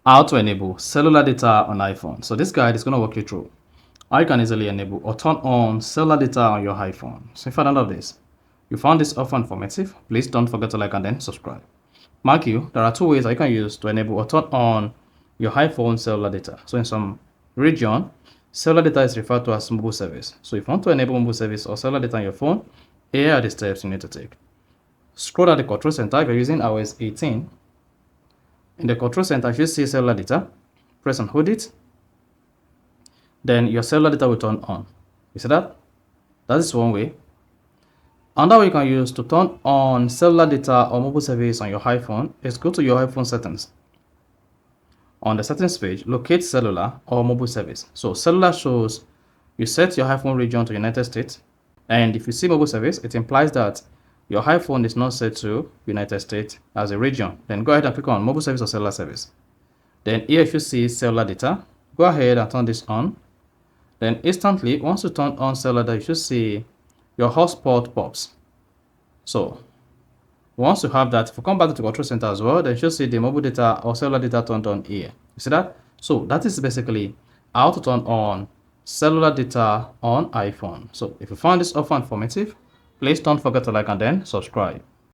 How to enable cellular data on iPhone. So this guide is going to walk you through how you can easily enable or turn on cellular data on your iPhone. So if you found this, you found this offer informative, please don't forget to like and then subscribe. Mark you, there are two ways that you can use to enable or turn on your iPhone cellular data. So in some region, cellular data is referred to as mobile service. So if you want to enable mobile service or cellular data on your phone, here are the steps you need to take. Scroll at the control center if you're using iOS 18. In the control center, if you see cellular data, press and hold it. Then your cellular data will turn on. You see that? That is one way. Another way you can use to turn on cellular data or mobile service on your iPhone is go to your iPhone settings. On the settings page, locate cellular or mobile service. So cellular shows you set your iPhone region to United States. And if you see mobile service, it implies that your iPhone is not set to United States as a region. Then go ahead and click on mobile service or cellular service. Then here if you see cellular data, go ahead and turn this on. Then instantly, once you turn on cellular data, you should see your hotspot pops. So once you have that, if you come back to the control center as well, then you should see the mobile data or cellular data turned on here. You see that? So that is basically how to turn on cellular data on iPhone. So if you found this offer informative, please don't forget to like and then subscribe.